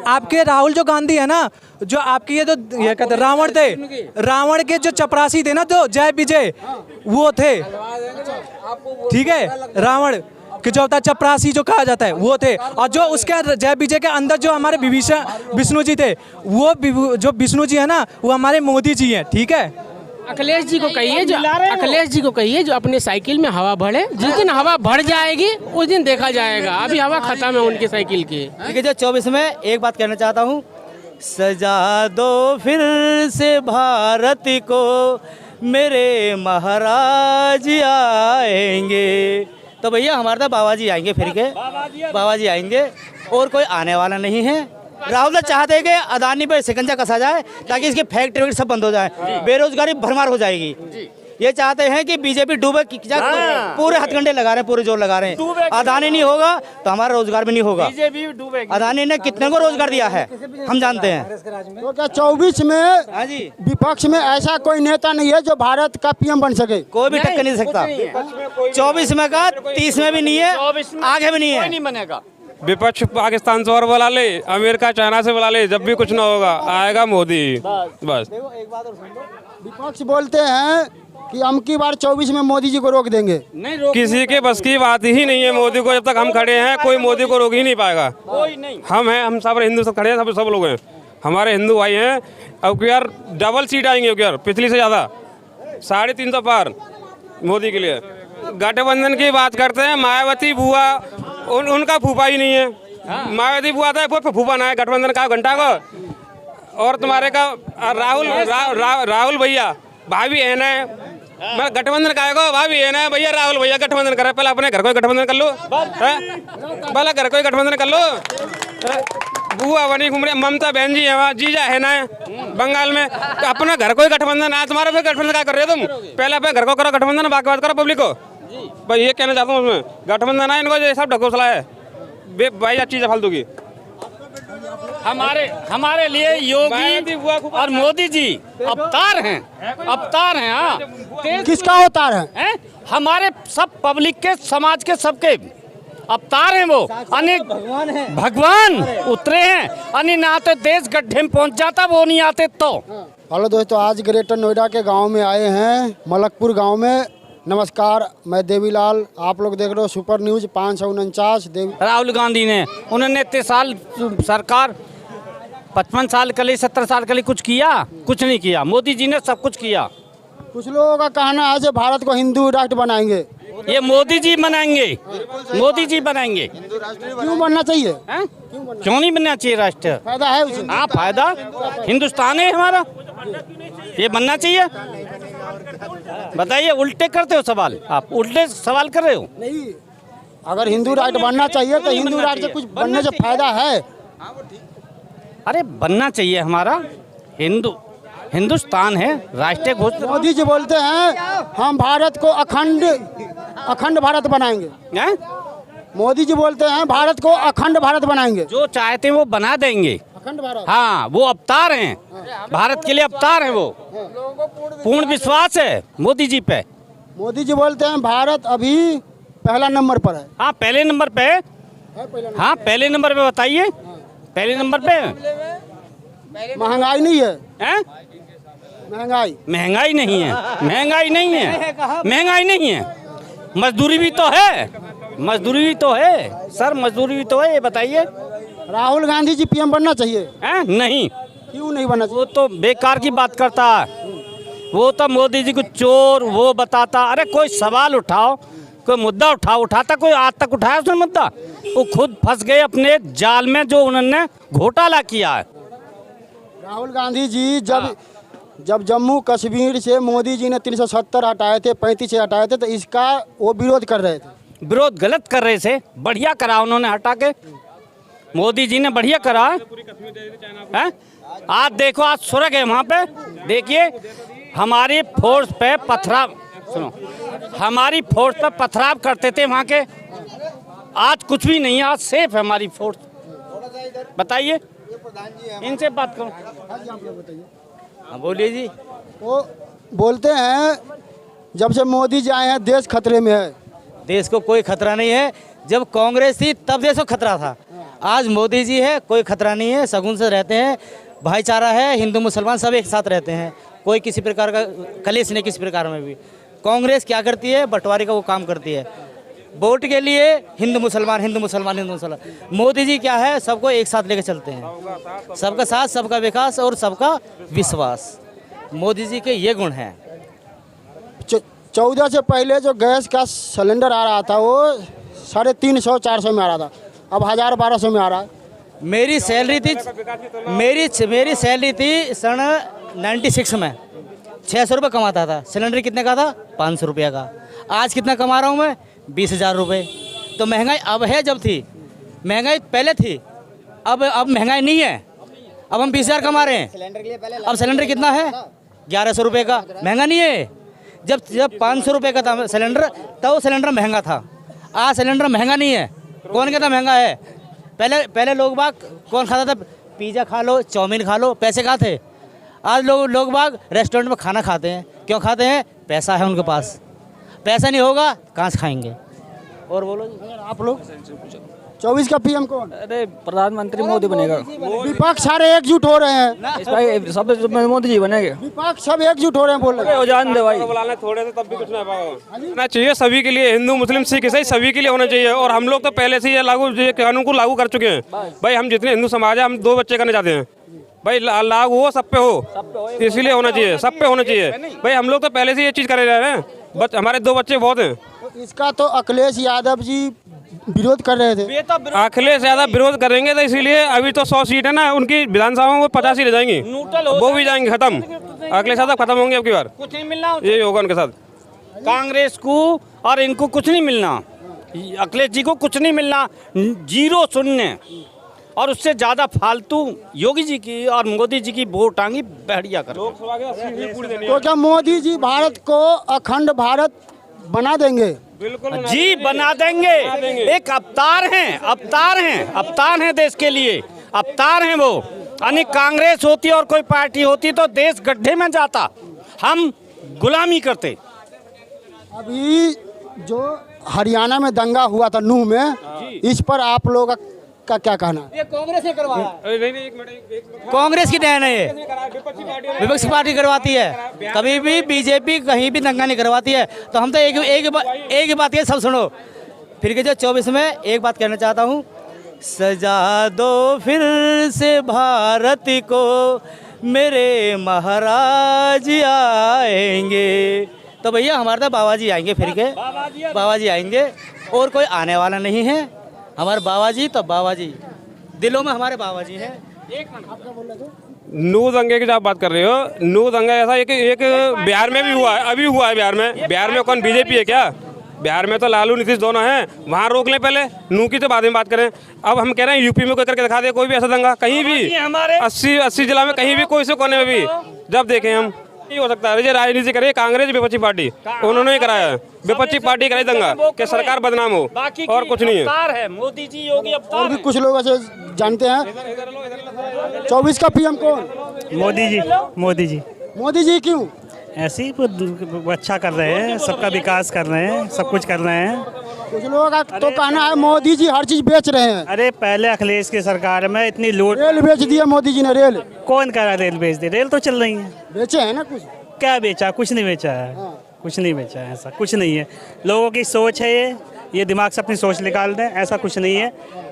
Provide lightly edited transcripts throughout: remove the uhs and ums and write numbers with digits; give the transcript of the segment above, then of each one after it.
आपके राहुल जो गांधी है ना, जो आपके ये कहते रावण थे, रावण के जो चपरासी थे ना, तो जय विजय वो थे, ठीक है, रावण कि जो होता है चपरासी जो कहा जाता है वो थे। और जो उसके जय विजय के अंदर जो हमारे विष्णु जी थे, वो जो विष्णु जी है ना, वो हमारे मोदी जी हैं, ठीक है। अखिलेश जी को कहिए, जो अपने साइकिल में हवा भरे, जिस दिन हवा भर जाएगी उस दिन देखा जाएगा, अभी हवा खत्म है उनकी साइकिल की। ठीक है, जो 24 में एक बात कहना चाहता हूँ, सजा दो फिर से भारत को, मेरे महाराज आएंगे। तो भैया हमारे तो बाबा जी आएंगे, फिर के बाबा जी आएंगे, और कोई आने वाला नहीं है। राहुल तो चाहते हैं कि अदानी पे शिकंजा कसा जाए ताकि इसकी फैक्ट्री सब बंद हो जाए, बेरोजगारी भरमार हो जाएगी। ये चाहते हैं कि बीजेपी डूबे, पूरे हथकंडे लगा रहे हैं, पूरे जोर लगा रहे हैं। अदानी नहीं होगा तो हमारा रोजगार भी नहीं होगा। अदानी ने कितने को रोजगार दिया है हम जानते हैं। तो क्या 24 में विपक्ष में ऐसा कोई नेता नहीं है जो भारत का पीएम बन सके? कोई भी टक्कर नहीं सकता। 24 में का 30 में भी नहीं है, आगे भी नहीं है, नहीं बनेगा। विपक्ष पाकिस्तान से और बुला ले, अमेरिका चाइना से बुला ले, जब भी कुछ ना होगा आएगा मोदी बस। विपक्ष बोलते हैं कि हम की बार 24 में मोदी जी को रोक देंगे। किसी के बस की बात ही नहीं है मोदी को, जब तक हम खड़े हैं कोई मोदी को रोक ही नहीं पाएगा। कोई नहीं, हम हैं, हम सब हिंदू सब खड़े हैं, सब लोग हैं, हमारे हिंदू भाई हैं। अब यार डबल सीट आएंगे यार, पिछली से ज़्यादा 350 पार मोदी के लिए। गठबंधन की बात करते हैं, मायावती बुआ उनका फूफा ही नहीं है। मायावती बुआ था, फूफा ना है गठबंधन का घंटा को। और तुम्हारे का राहुल भैया भाभी है ना, मैं गठबंधन का भाभी है ना भैया, राहुल भैया गठबंधन करे, पहले अपने घर को गठबंधन कर लो, पहले घर को गठबंधन कर लो। बुआ बनी घूम रही, ममता बहन जी है वहाँ, जीजा है ना बंगाल में, तो अपना घर को गठबंधन है। तुम्हारा फिर गठबंधन क्या कर रहे हो तुम? पहले अपने घर को करो गठबंधन, बाकी बात करो पब्लिक को। भाई ये कहना चाहता हूँ, उसमें गठबंधन है, इनको ये सब ढकोसला है भाई, चीज़ है फालतू की। हमारे लिए योगी और मोदी जी अवतार हैं, अवतार हैं। हाँ, किसका अवतार है? हमारे सब पब्लिक के, समाज के, सबके अवतार हैं वो। अनेक भगवान उतरे हैं, अन्य ना आते देश गड्ढे में पहुंच जाता, वो नहीं आते तो। हेलो दोस्तों, आज ग्रेटर नोएडा के गांव में आए हैं, मलकपुर गांव में। नमस्कार, मैं देवीलाल, आप लोग देख रहे हो सुपर न्यूज 549 राहुल गांधी ने, उन्होंने इतने साल सरकार 55 साल के लिए, 70 साल के लिए कुछ किया? कुछ नहीं किया। मोदी जी ने सब कुछ किया। कुछ लोगों का कहना है जो भारत को हिंदू राष्ट्र बनाएंगे। ये मोदी जी बनाएंगे, मोदी जी बनाएंगे। क्यों बनना चाहिए? क्यों नहीं बनना चाहिए? राष्ट्र फायदा है उसमें। हाँ, फायदा, हिंदुस्तान है हमारा, ये बनना चाहिए। बताइए, उल्टे करते हो सवाल, आप उल्टे सवाल कर रहे हो। नहीं, अगर हिंदू राष्ट्र बनना चाहिए तो हिंदू राष्ट्र से कुछ बनने से फायदा है। अरे बनना चाहिए, हमारा हिंदुस्तान है, राष्ट्रीय घोषणा। मोदी जी बोलते हैं हम भारत को अखंड भारत बनाएंगे। मोदी जी बोलते हैं भारत को अखंड भारत बनाएंगे। जो चाहते हैं वो बना देंगे, अखंड भारत। हाँ, वो अवतार हैं, भारत के लिए अवतार हैं वो। पूर्ण विश्वास है मोदी जी पे। मोदी जी बोलते हैं भारत अभी पहला नंबर पर है। हाँ, पहले नंबर पे। हाँ, पहले नंबर पे। बताइए, पहले नंबर पे। महंगाई नहीं है, महंगाई नहीं है, महंगाई नहीं है, महंगाई नहीं है। मजदूरी भी तो है, मजदूरी भी तो है सर, मजदूरी भी तो है। ये बताइए, राहुल गांधी जी पीएम बनना चाहिए? नहीं। क्यों नहीं बनना चाहिए? वो तो बेकार की बात करता है, वो तो मोदी जी को चोर वो बताता। अरे कोई सवाल उठाओ, कोई मुद्दा उठाता कोई आज तक उठाया उसने मुद्दा? वो खुद फंस गए अपने जाल में, जो उन्होंने घोटाला किया है। राहुल गांधी जी जब जम्मू कश्मीर से मोदी जी ने 370 हटाए थे, 35 से हटाए थे, तो इसका वो विरोध कर रहे थे। विरोध गलत कर रहे थे, बढ़िया करा उन्होंने हटा के, मोदी जी ने बढ़िया करा है। आज देखो, आज स्वर्ग है वहाँ पे। देखिए, हमारी फोर्स पे पथराव, सुनो, हमारी फोर्स पे पथराव करते थे वहाँ के, आज कुछ भी नहीं है, आज सेफ है हमारी फोर्स। बताइए, इनसे बात करो। हाँ बोलिए जी। वो बोलते हैं जब से मोदी जी आए हैं देश खतरे में है। देश को कोई खतरा नहीं है, जब कांग्रेस थी तब देश को खतरा था। आज मोदी जी है, कोई खतरा नहीं है, शगुन से रहते हैं, भाईचारा है, हिंदू मुसलमान सब एक साथ रहते हैं, कोई किसी प्रकार का कलेश नहीं किसी प्रकार में भी। कांग्रेस क्या करती है, बंटवारे का वो काम करती है, वोट के लिए हिंदू मुसलमान हिंदू मुसलमान हिंदू मुसलमान। मोदी जी क्या है, सबको एक साथ लेकर चलते हैं, सबका साथ, सबका विकास और सबका विश्वास। मोदी जी के ये गुण हैं। 14 से पहले जो गैस का सिलेंडर आ रहा था वो 350-400 में आ रहा था, अब 1000-1200 में आ रहा है। मेरी सैलरी थी मेरी सैलरी थी सन 96 में 600 रुपये कमाता था। सिलेंडर कितने का था? 500 रुपये का। आज कितना कमा रहा हूँ मैं? 20,000 रुपये। तो महंगाई अब है, जब थी महंगाई पहले थी, अब महंगाई नहीं है। अब हम 20,000 कमा रहे हैं। अब सिलेंडर कितना है? 1100 रुपये का। महंगा नहीं है। जब 500 रुपये का था सिलेंडर, तब वो सिलेंडर महंगा था। आज सिलेंडर महंगा नहीं है। कौन कहता महंगा है? पहले लोग बाग कौन खाता था? पिज़्ज़ा खा लो, चाउमीन खा लो, पैसे कहाँ थे? आज लोग बाग रेस्टोरेंट में खाना खाते हैं। क्यों खाते हैं? पैसा है उनके पास। पैसा नहीं होगा कहाँ से खाएंगे? और बोलो जी, आप लोग 24 का पीएम कौन? अरे प्रधानमंत्री मोदी बनेगा। विपक्ष सारे एकजुट हो रहे हैं, इस भाई सब मोदी जी बनेंगे। विपक्ष सब एकजुट हो रहे हैं, बोल रहे हैं। जान दे भाई, थोड़े से तब भी कुछ नहीं होना चाहिए सभी के लिए, हिंदू मुस्लिम सिख ईसाई सभी के लिए होना चाहिए। और हम लोग तो पहले से ये कानून को लागू कर चुके हैं भाई। हम जितने हिंदू समाज है, हम 2 बच्चे करने चाहते हैं भाई, लागू हो सब पे हो, इसीलिए होना चाहिए, सब पे होना चाहिए भाई। हम लोग तो पहले से ये चीज़ करे जा रहे हैं, बस हमारे 2 बच्चे बहुत हैं। तो इसका तो अखिलेश यादव जी विरोध कर रहे थे। अखिलेश यादव विरोध करेंगे तो इसीलिए अभी तो 100 सीट है ना उनकी विधानसभा में, वो 50 ही रह जाएंगी, वो भी जाएंगे खत्म। अखिलेश यादव खत्म होंगे अब की बार, कुछ नहीं मिलना, यही होगा उनके साथ। कांग्रेस को और इनको कुछ नहीं मिलना, अखिलेश जी को कुछ नहीं मिलना, 0 शून्य। और उससे ज़्यादा फालतू योगी जी की और मोदी जी की वोट आएंगी, बढ़िया कर। तो क्या मोदी जी भारत को अखंड भारत बना देंगे? जी बना देंगे। एक अवतार हैं देश के लिए, अवतार हैं वो। यानी कांग्रेस होती और कोई पार्टी होती तो देश गड्ढे में जाता, हम गुलामी करते। अभी जो हरियाणा में दंगा हुआ था नूह में, इस पर आप लोगों का क्या कहना है? ये कांग्रेस ने करवाया। कांग्रेस की देन है ये, विपक्षी पार्टी करवाती है। कभी भी बीजेपी कहीं भी दंगा नहीं करवाती है। तो हम तो एक ही बात ये सब सुनो। फिर के जो 24 में एक बात कहना चाहता हूँ, सजा दो फिर से भारत को, मेरे महाराज आएंगे। तो भैया हमारे तो बाबा जी आएंगे, फिर के बाबा जी आएंगे, और कोई आने वाला नहीं है। हमारे बाबा जी तो बाबा जी, दिलों में हमारे बाबा जी हैं। नू दंगे की जो आप बात कर रहे हो, नू दंगा ऐसा एक बिहार में भी हुआ है, अभी हुआ है बिहार में कौन बीजेपी है क्या? बिहार में तो लालू नीतीश दोनों हैं, वहाँ रोक लें पहले, नू की तो बाद में बात करें। अब हम कह रहे हैं यूपी में कोई करके दिखा दे कोई भी ऐसा दंगा, कहीं भी 80 जिला में कहीं भी कोई से कोने में भी, जब देखें हम नहीं हो सकता है। राजनीति करे कांग्रेस विपक्षी पार्टी, उन्होंने ही कराया है, विपक्षी पार्टी कराई दंगा कि सरकार बदनाम हो, और कुछ नहीं है। मोदी जी योगी अवतार और भी कुछ लोग ऐसे जानते हैं। 24 का पीएम कौन? मोदी जी। मोदी जी क्यों? ऐसे ही वो अच्छा कर रहे हैं, सबका विकास कर रहे हैं, सब कुछ कर रहे हैं। कुछ लोगों का तो कहना है मोदी जी हर चीज बेच रहे हैं। अरे पहले अखिलेश की सरकार में इतनी लूट, रेल बेच दिया मोदी जी ने। रेल कौन कह रहा रेल बेच दी? रेल तो चल रही है। बेचे हैं ना कुछ? क्या बेचा? कुछ नहीं बेचा है, कुछ नहीं बेचा है, ऐसा कुछ नहीं है। लोगों की सोच है ये दिमाग से अपनी सोच निकाल दें, ऐसा कुछ नहीं है।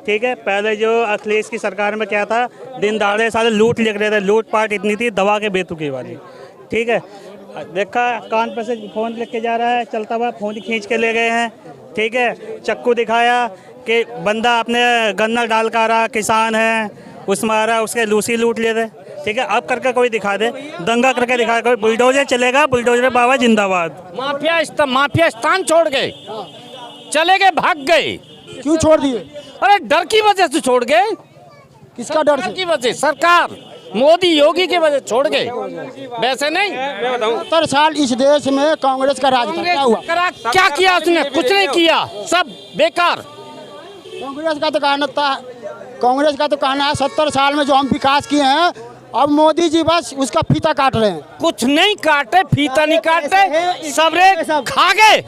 ठीक है, पहले जो अखिलेश की सरकार में क्या था, दिन दहाड़े सारे लूट लिख रहे थे, लूट पाट इतनी थी दवा के बेतुकी वाली। ठीक है, देखा कान पर से फ़ोन लिख के जा रहा है, चलता हुआ फ़ोन खींच के ले गए हैं। ठीक है, चक्कू दिखाया कि बंदा अपने गन्ना डाल कर रहा, किसान है, उसमें आ रहा, उसके लूसी लूट ले रहे। ठीक है, अब करके कोई दिखा दे, दंगा करके दिखा, कोई बुलडोजर चलेगा, बुलडोजर बाबा जिंदाबाद। माफिया स्थान छोड़ गए, चले गए, भाग गए। क्यों छोड़ दिए? अरे डर की वजह से छोड़ गए। किसका डर से? की वजह, सरकार मोदी योगी की वजह छोड़ गए, वैसे नहीं। 70 साल इस देश में कांग्रेस का राज था, क्या हुआ? क्या किया उसने? कुछ नहीं किया, सब बेकार। कांग्रेस का तो कहना है 70 साल में जो हम विकास किए हैं, अब मोदी जी बस उसका फीता काट रहे हैं। कुछ नहीं काटे, फीता नहीं काटे, सबरे खा गए,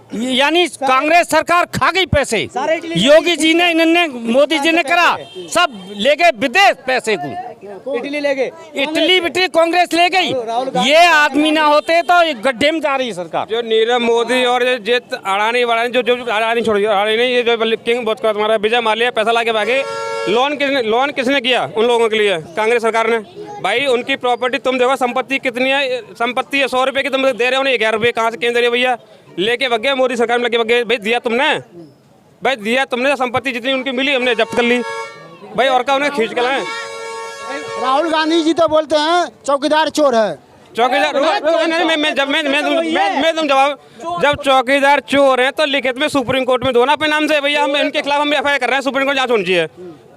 यानी कांग्रेस सरकार खा गई पैसे। योगी जी ने इन्होंने मोदी जी ने करा, सब ले गए विदेश पैसे को, इटली ले गए, इटली बिटली कांग्रेस ले गई। ये आदमी ना होते तो ये गड्ढे में जा रही सरकार। जो नीरव मोदी और जित अडानी वडानी जो अडानी छोड़ अडानी नहीं, ये जो किंग बहुत का तुम्हारा विजय माल्या पैसा लाके भागे। लोन किसने किया उन लोगों के लिए? कांग्रेस सरकार ने। भाई उनकी प्रॉपर्टी तुम देखो, संपत्ति कितनी है, संपत्ति है 100 रुपये की, तुम दे रहे हो ना 11 रुपये, कहाँ से क्यों दे रहे हो भैया? लेके भगे मोदी सरकार में, लेके भगे। भाई दिया तुमने, भाई दिया तुमने, संपत्ति जितनी उनकी मिली हमने जब्त कर ली भाई, और क्या उन्हें खींच के लाए? राहुल गांधी जी तो बोलते हैं चौकीदार चोर है। चौकीदार मैं तुम जवाब, जब चौकीदार चोर है तो लिखित में सुप्रीम कोर्ट में दो ना अपने नाम से भैया, हम इनके खिलाफ हम एफआईआर कर रहे हैं, सुप्रीम कोर्ट जांच होनी चाहिए।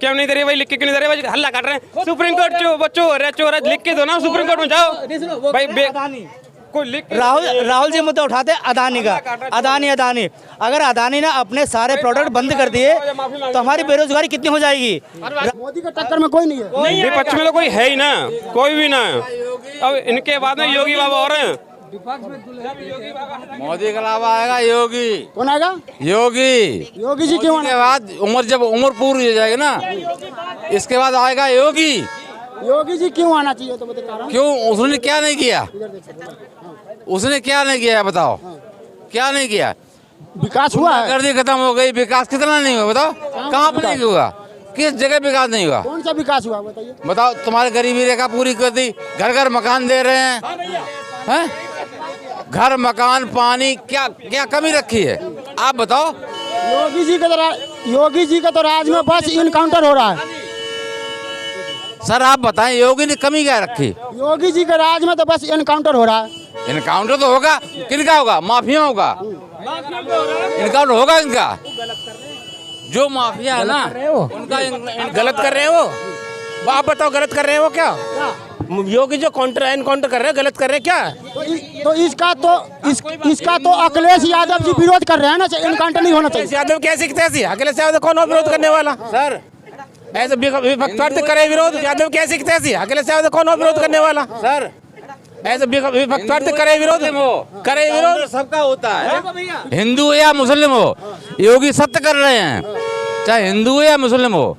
क्यों नहीं दे रही भाई? लिख के क्यों नहीं दे रहे भाई? हल्ला कर रहे हैं सुप्रीम कोर्ट चोर है, लिख के दो ना, सुप्रीम कोर्ट में जाओ भाई। कोई लिख राहुल जी मुद्दा उठाते अदानी का, अदानी अगर अदानी ने अपने सारे प्रोडक्ट बंद कर दिए तो हमारी बेरोजगारी कितनी हो जाएगी? मोदी के टक्कर में कोई नहीं है, विपक्ष में तो कोई है ही ना, कोई भी ना। अब इनके बाद में योगी बाबा और हैं। मोदी के अलावा आएगा योगी। कौन आएगा? योगी जी क्यों? के बाद जब उम्र पूरी हो जाएगी ना, इसके बाद आएगा योगी जी क्यों आना चाहिए तो बता रहा हूं। क्यों? उसने क्या नहीं किया? उसने क्या नहीं किया बताओ? क्या नहीं किया? विकास हुआ है? गर्दी खत्म हो गई, विकास कितना नहीं हुआ बताओ? कहाँ पर नहीं हुआ? किस जगह विकास नहीं हुआ? कौन सा विकास हुआ बताइए? बताओ। तुम्हारे गरीबी रेखा पूरी कर दी, घर घर मकान दे रहे हैं, घर मकान पानी, क्या क्या कमी रखी है आप बताओ? योगी जी का तो राज में बस इनकाउंटर हो रहा है। सर आप बताएं योगी ने कमी क्या रखी? योगी जी के राज में तो बस इनकाउंटर हो रहा है। इनकाउंटर तो होगा, किनका होगा? माफिया होगा, इनकाउंटर होगा इनका। जो माफिया है ना उनका गलत कर रहे हो वो, आप बताओ गलत कर रहे हो क्या? योगी जो एनकाउंटर कर रहे हैं, गलत कर रहे हैं क्या? तो इसका तो अखिलेश यादव जी विरोध कर रहे हैं ना, इनकाउंटर नहीं होना चाहिए। यादव कैसे अखिलेश यादव कौन विरोध करने वाला? सर ऐसे विपक्ष करे विरोध, यादव कैसे अखिलेश यादव कौन विरोध करने वाला? सर ऐसे विपक्ष करे विरोध सबका होता है, हिंदू हो या मुस्लिम हो। योगी सत्य कर रहे हैं, चाहे हिंदू हो या मुस्लिम हो,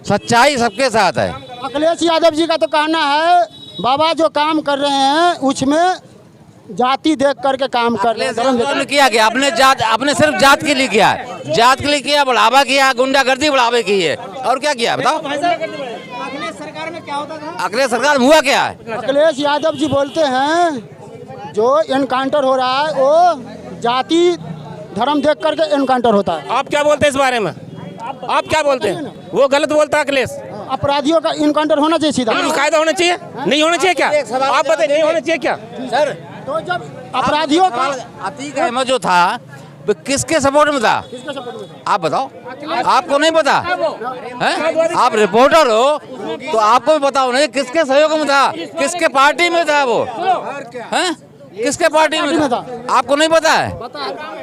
सच्चाई सबके साथ है। अखिलेश यादव जी का तो कहना है बाबा जो काम कर रहे हैं उसमें जाति देख करके काम कर रहे हैं। किया गया अपने सिर्फ जात के लिए किया है, जात के लिए किया, बढ़ावा किया, गुंडागर्दी बढ़ावे की है, और क्या किया बताओ? अखिलेश सरकार में क्या होता था? अखिलेश सरकार में हुआ क्या है? अखिलेश यादव जी बोलते हैं जो इनकाउंटर हो रहा है वो जाति धर्म देख करके इनकाउंटर होता है। आप क्या बोलते हैं इस बारे में? आप क्या बोलते हैं? वो गलत बोलता है अखिलेश। अपराधियों का इनकाउंटर होना चाहिए सीधा, कायदा होना चाहिए, नहीं होना चाहिए क्या? आप बताइए, नहीं होना चाहिए क्या? सर तो जब अपराधियों का अतीक अहमद जो था वो किसके सपोर्ट में था आप बताओ? आपको नहीं पता है? आप रिपोर्टर हो तो आपको भी पता होना चाहिए किसके सहयोग में था, किसके पार्टी में था वो, हैं? किसके पार्टी में था? आपको नहीं पता है?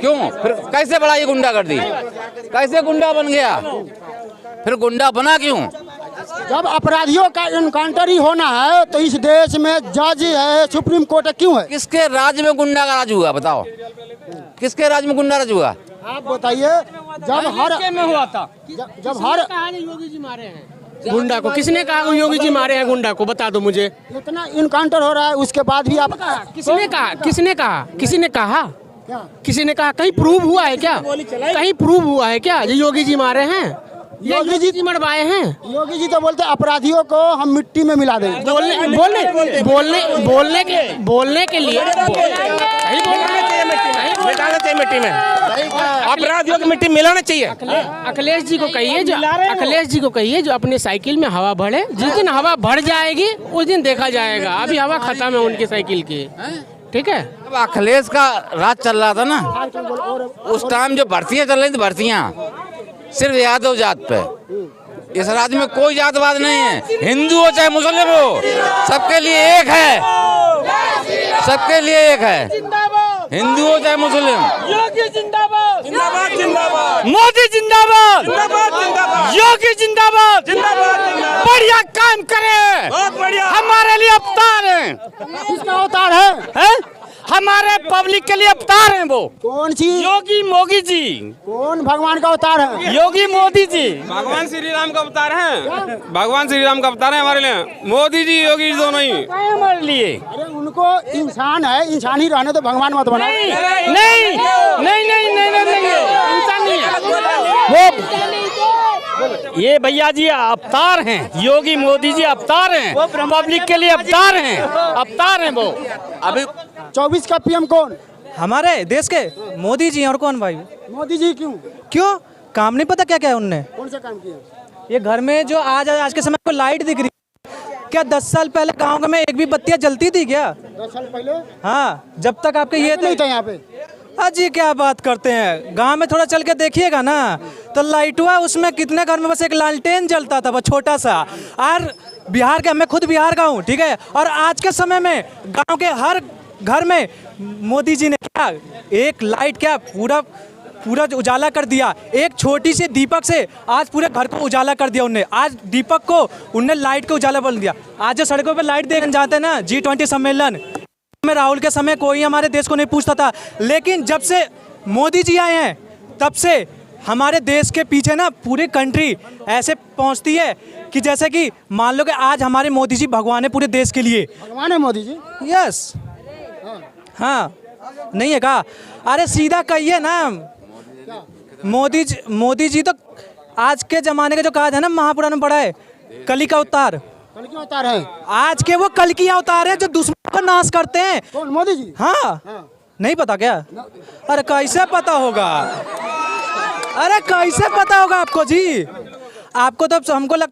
क्यों? फिर कैसे बढ़ा ये गुंडागर्दी? कैसे गुंडा बन गया? फिर गुंडा बना क्यों? जब अपराधियों का इनकाउंटर ही होना है तो इस देश में जज है, सुप्रीम कोर्ट है, क्यों है? किसके राज्य में गुंडा का राज हुआ बताओ? किसके राज्य में गुंडा राज हुआ? आप बताइए। जब हर में हुआ था, जब हर योगी जी मारे हैं गुंडा को, किसने कहा योगी जी मारे हैं गुंडा को? बता दो मुझे। इतना इनकाउंटर हो रहा है उसके बाद भी आप किसने कहा? किसी ने कहा? कहीं प्रूव हुआ है क्या? कहीं प्रूव हुआ है क्या ये योगी जी मारे हैं? योगी जी मरवाए हैं? योगी जी तो बोलते हैं अपराधियों को हम मिट्टी में मिला देंगे। बोलने के लिए मिटाना चाहिए मिट्टी में, अपराधियों की मिट्टी मिलाना चाहिए। अखिलेश जी को कहिए जो अपने साइकिल में हवा भरे, जिस दिन हवा भर जाएगी उस दिन देखा जाएगा। अभी हवा खत्म है उनकी साइकिल की, ठीक है? अब अखिलेश का राज चल रहा था ना उस टाइम, जो भर्तियां चल रही थी, भर्तियां सिर्फ यादव जात पे। इस राज्य में कोई जातवाद नहीं है, हिंदू हो चाहे मुस्लिम हो, सबके लिए एक है, सबके लिए एक है, हिंदू हो चाहे मुस्लिम। योगी जिंदाबाद, जिंदाबाद जिंदाबाद, मोदी जिंदाबाद, जिंदाबाद जिंदाबाद, योगी जिंदाबाद, जिंदाबाद। बढ़िया काम करे, बहुत बढ़िया, हमारे लिए अवतार है। किसका अवतार है? हमारे पब्लिक के लिए अवतार हैं वो। कौन सी? योगी मोदी जी। कौन भगवान का अवतार है? योगी मोदी जी। भगवान श्री राम का अवतार हैं। भगवान श्री राम का अवतार है हमारे लिए। मोदी जी योगी जी दोनों ही हमारे लिए। अरे उनको इंसान है, इंसान ही रहने तो भगवान मत बनाओ। नहीं नहीं नहीं नहीं नहीं नहीं इंसान नहीं है वो। ये भैया जी अवतार हैं, योगी मोदी जी अवतार हैं, पब्लिक के लिए अवतार हैं, अवतार हैं वो। अभी 24 का पीएम कौन? हमारे देश के मोदी जी। और कौन भाई? मोदी जी। क्यों? क्यों? काम नहीं पता क्या क्या है उनने? कौन सा काम किया? ये घर में जो आज के समय को लाइट दिख रही है, क्या 10 साल पहले गांव में एक भी बत्तियां जलती थी क्या? 10 साल पहले हाँ, जब तक आपके ये नहीं था यहाँ पे। अजी क्या बात करते हैं, गांव में थोड़ा चल के देखिएगा ना तो लाइट हुआ, उसमें कितने घर में बस एक लालटेन जलता था, बस छोटा सा। और बिहार के, मैं खुद बिहार का हूँ, ठीक है, और आज के समय में गांव के हर घर में मोदी जी ने क्या एक लाइट क्या पूरा पूरा उजाला कर दिया। एक छोटी सी दीपक से आज पूरे घर को उजाला कर दिया उनने। आज दीपक को उनने लाइट को उजाला बन दिया। आज जो सड़कों पे लाइट देखने जाते हैं ना, G20 सम्मेलन में राहुल के समय कोई हमारे देश को नहीं पूछता था, लेकिन जब से मोदी जी आए हैं तब से हमारे देश के पीछे ना पूरी कंट्री ऐसे पहुंचती है कि जैसे कि मान लो कि आज हमारे मोदी जी भगवान है पूरे देश के लिए। भगवान है मोदी जी? यस। हाँ, नहीं है कहा? अरे सीधा कहिए ना, मोदी जी तो आज के जमाने के जो कहा है ना, महापुराण में पढ़ा है, कली का अवतार। कल क्यों अवतार है? आज के वो कल की अवतार है जो दुश्मन को नाश करते हैं। कौन? मोदी जी? हाँ, नहीं पता क्या? अरे कैसे पता होगा? अरे कैसे पता होगा आपको जी? आपको तो हमको